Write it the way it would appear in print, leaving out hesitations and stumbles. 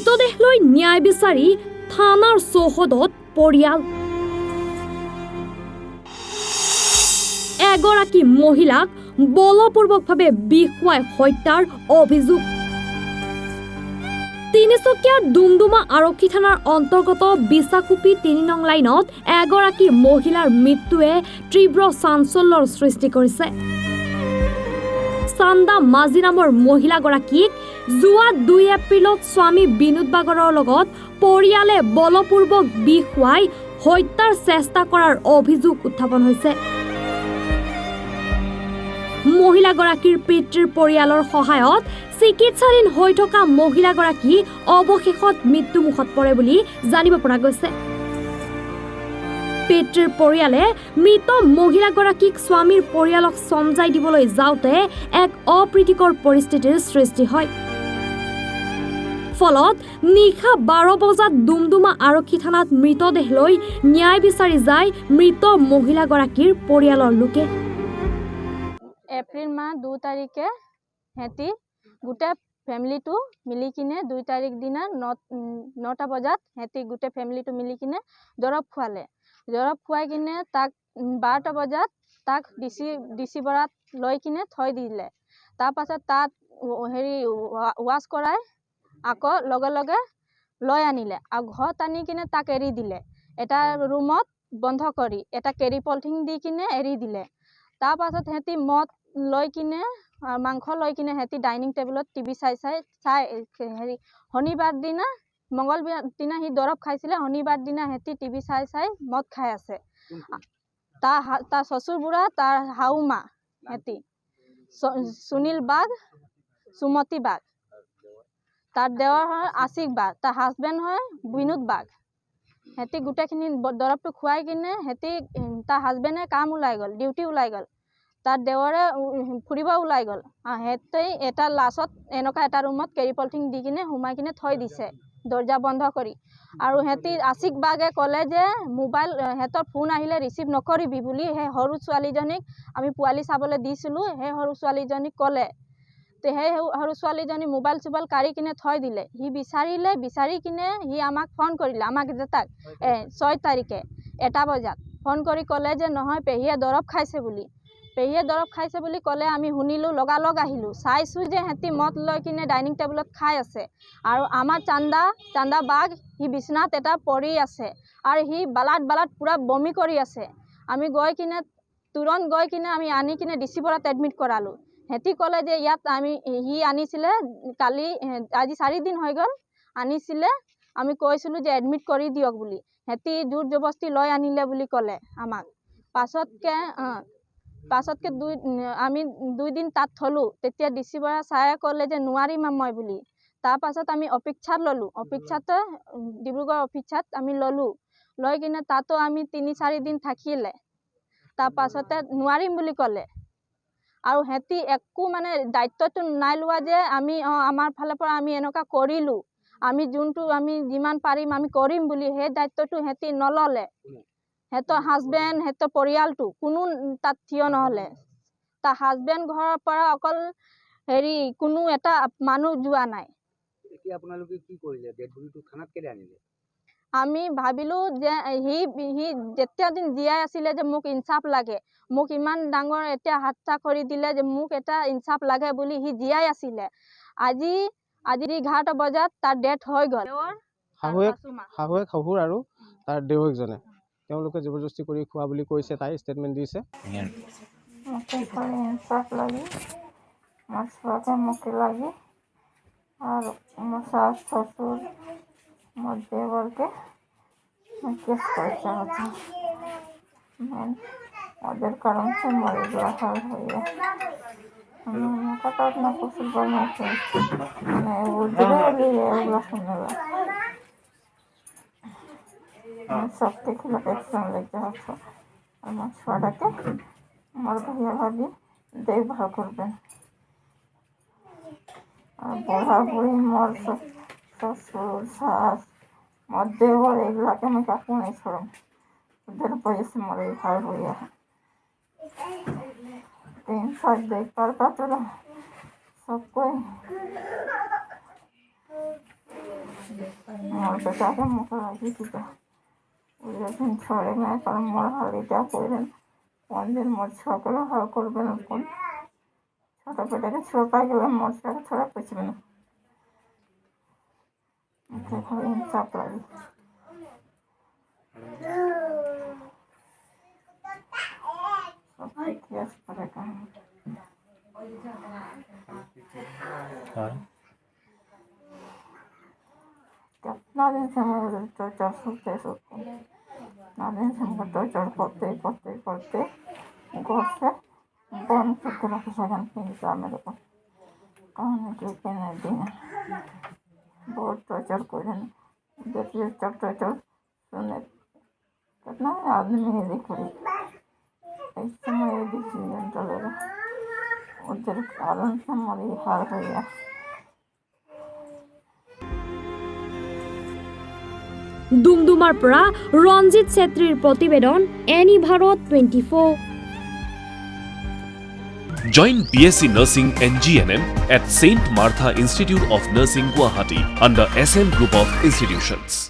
মৃতদেহ লৈ ন্যায় বিচাৰি থানাৰ চৌহদত পৰিয়াল। এগৰাকী মহিলাক বলপূৰ্বকভাৱে বিষ খুৱাই হত্যাৰ অভিযোগ। তিনিচুকীয়াৰ ডুমডুমা আৰক্ষী থানাৰ অন্তৰ্গত বিছাকুপি ৩ নং লাইনত এগৰাকী মহিলাৰ মৃত্যুৱে তীব্ৰ চাঞ্চল্যৰ সৃষ্টি কৰিছে। চান্দা মাজি নামৰ মহিলাগৰাকীক যোৱা ২ এপ্ৰিলত স্বামী বিনোদ বাগৰৰ লগত পৰিয়ালে বলপূৰ্বক বিষ খুৱাই হত্যাৰ চেষ্টা কৰাৰ অভিযোগ উত্থাপন হৈছে। মহিলাগৰাকীৰ পিতৃৰ পৰিয়ালৰ সহায়ত চিকিৎসাধীন হৈ থকা মহিলাগৰাকী অৱশেষত মৃত্যুমুখত পৰে বুলি জানিব পৰা গৈছে। পিতৃৰ পৰিয়ালে মৃত মহিলাগৰাকীক স্বামীৰ পৰিয়ালক সমজাই দিবলৈ যাওঁতে এক অপ্ৰীতিকৰ পৰিস্থিতিৰ সৃষ্টি হয়। ফলত নিশা ১২ বজাত ডুমডুমা আৰক্ষী থানাত মৃতদেহ লৈ ন্যায় বিচাৰি যায় মৃত মহিলাগৰাকীৰ পৰিয়ালৰ লোকে। এপ্ৰিল মাহ ২ তাৰিখে সিহঁতি গোটেই ফেমিলিটো মিলি কিনে ২ তাৰিখ দিনা ৯টা বজাত সিহঁতি গোটেই ফেমিলিটো মিলি কিনে দৰৱ খোৱালে। দৰৱ খুৱাই কিনে তাক ১২টা বজাত তাক ডিচি বৰাত লৈ কিনে থৈ দিলে। তাৰপাছত তাত ৱাছ কৰাই আকৌ লগে লগে লৈ আনিলে আৰু ঘৰত আনি কিনে তাক এৰি দিলে। এটা ৰুমত বন্ধ কৰি এটা কেৰি পলিথিন দি কিনে এৰি দিলে। তাৰপাছত সিহঁতি মদ লৈ কিনে মাংস লৈ কিনে সিহঁতি ডাইনিং টেবুলত টিভি চাই শনিবাৰ দিনা মঙ্গলবাৰ দিনা সি দৰৱ খাইছিলে, শনিবাৰ দিনা সিহঁতি টিভি চাই মদ খাই আছে। তাৰ শ্বশুৰ বুঢ়া, তাৰ শাহুমা সিহঁতি সুনীল বাগ, সুমতি বাগ, তাৰ দেৱৰ হয় আশিক বাগ, তাৰ হাজবেণ্ড হয় বিনোদ বাগ। সিহঁতি গোটেইখিনি দৰৱটো খুৱাই কিনে সিহঁতি তাৰ হাজবেণ্ডে কাম ওলাই গ'ল, ডিউটি ওলাই গ'ল, তাৰ দেৱৰে ফুৰিব ওলাই গ'ল। সিহঁতে এটা লাষ্টত এনেকুৱা এটা ৰুমত কেৰি পলিথিন দি কিনে সোমাই কিনে থৈ দিছে দৰ্জা বন্ধ কৰি। আৰু সিহঁতি আশিক বাগে ক'লে যে মোবাইল সিহঁতৰ ফোন আহিলে ৰিচিভ নকৰিবি বুলি সেই সৰু ছোৱালীজনীক আমি পোৱালি চাবলৈ দিছিলোঁ। সেই সৰু ছোৱালীজনীক ক'লে, সেই সৰু ছোৱালীজনী মোবাইল চোবাইল কাঢ়ি কিনে থৈ দিলে। সি বিচাৰিলে, বিচাৰি কিনে সি আমাক ফোন কৰিলে, আমাক দেউতাক ৬ তাৰিখে ১টা বজাত ফোন কৰি ক'লে যে নহয় পেহীয়ে দৰৱ খাইছে বুলি। পেহীয়ে দৰৱ খাইছে বুলি ক'লে আমি শুনিলোঁ, লগালগ আহিলোঁ, চাইছোঁ যে সিহঁতি মদ লৈ কিনে ডাইনিং টেবুলত খাই আছে। আৰু আমাৰ চান্দা বাঘ সি বিচনাত এটা পৰি আছে আৰু সি বালাত পূৰা বমি কৰি আছে। আমি গৈ কিনে তুৰন্ত গৈ কিনে আমি আনি কিনে ডিচি বৰাত এডমিট কৰালোঁ। সিহঁতি ক'লে যে ইয়াত সি আনিছিলে কালি, আজি 4 দিন হৈ গ'ল আনিছিলে, আমি কৈছিলোঁ যে এডমিট কৰি দিয়ক বুলি। সিহঁতি জোৰ জবস্তি লৈ আনিলে বুলি ক'লে আমাক। পাছতকে আমি 2 দিন তাত থলোঁ। তেতিয়া ডিচি বৰা ছাৰে ক'লে যে নোৱাৰিম মই বুলি। তাৰপাছত আমি অপেক্ষাত ল'লোঁ, ডিব্ৰুগড় অফিচত আমি ল'লোঁ। লৈ কিনে তাতো আমি 3-4 দিন থাকিলে। তাৰপাছতে নোৱাৰিম বুলি ক'লে। আৰু সিহঁতি একো মানে দায়িত্বটো নাই লোৱা যে আমি আমাৰ ফালৰ পৰা আমি এনেকুৱা কৰিলোঁ, আমি যিমান পাৰিম আমি কৰিম বুলি। সেই দায়িত্বটো সিহঁতি নল'লে। সিহঁতৰ হাজবেণ্ড, সিহঁতৰ পৰিয়ালটো কোনো তাত থিয় নহ'লে। তাৰ হাজবেণ্ড ঘৰৰ পৰা অকল কোনো এটা মানুহ যোৱা নাই। এতিয়া আপোনালোকে কি কৰিলে? ডেড বডিটো থানাত কেলে আনিলে? আমি ভাবিলোঁ যে সি যেতিয়া দিন জীয়াই আছিলে যে মোক ইনচাফ লাগে, মোক ইমান ডাঙৰ এতিয়া হত্যা কৰি দিলে যে মোক এটা ইনচাফ লাগে বুলি সি জীয়াই আছিলে। আজি 11টা বজাত তাৰ ডেথ হৈ গ'ল। শাহুৱেক শহুৰ আৰু তাৰ দেৱকজনে তেওঁলোকে জবৰদস্তি কৰি খোৱা বুলি কৈছে, তাই ষ্টেটমেণ্ট দিছে। ইনচাফ লাগে, আমার ছোয়াকে মুখে লাগে আর আমার শাশ শ্বশুর আমার দেবরকে কেস করতে হচ্ছে। ওদের কারণ সে মরে যাওয়া হয়ে কথা না প্রচুর বানিয়েছে, মানে বুঝতে পারলি এগুলো শুনে সব থেকে অ্যাকশন লেগে হচ্ছে। আমার ছোয়াটাকে আমার ভাইয়া ভাবি দেখভাল করবেন। আর বুড়া বুড়ি মোর শ্বশুর শাশ মোর দেবর এগুলাকে আমি কাকু নেই ছড়ম, ওদের বয়সে মরে ভাই বইয়া 3 साल देख कर पात्र सबको পেটাকে মুখে লাগিয়েছিল ওই দিন ছড়ে নেয় কারণ মোর হালিটা করলেন কোনদিন মোর ছকলে হাল করবে না কোন ছোট পেটাকে ছোট পাই গেলে মোর ছড়া ছড়া পেছবে না মুখে খালি ইনসাফ লাগে সব ইতিহাস করে কাহিনী कितना दिन से हम टॉर्चर सुनते कितना दिन से हमको टॉर्चर करते करते करते घर से बंद करके रखे सगन पिंजरा मेरे को कहाँ निकल नहीं दिए बहुत टॉर्चर करें देखिए टॉर्चर सुने कितना आदमी देखो इस समय डिसीजन चलेगा उधर कारण से हमारी हार हो गया ডুমডুমাৰ পৰা ৰঞ্জিত চেত্ৰীৰ প্ৰতিবেদন any Bharat 24। Join BSc Nursing and GNM at St. Martha Institute of Nursing, Guwahati under SM Group of Institutions.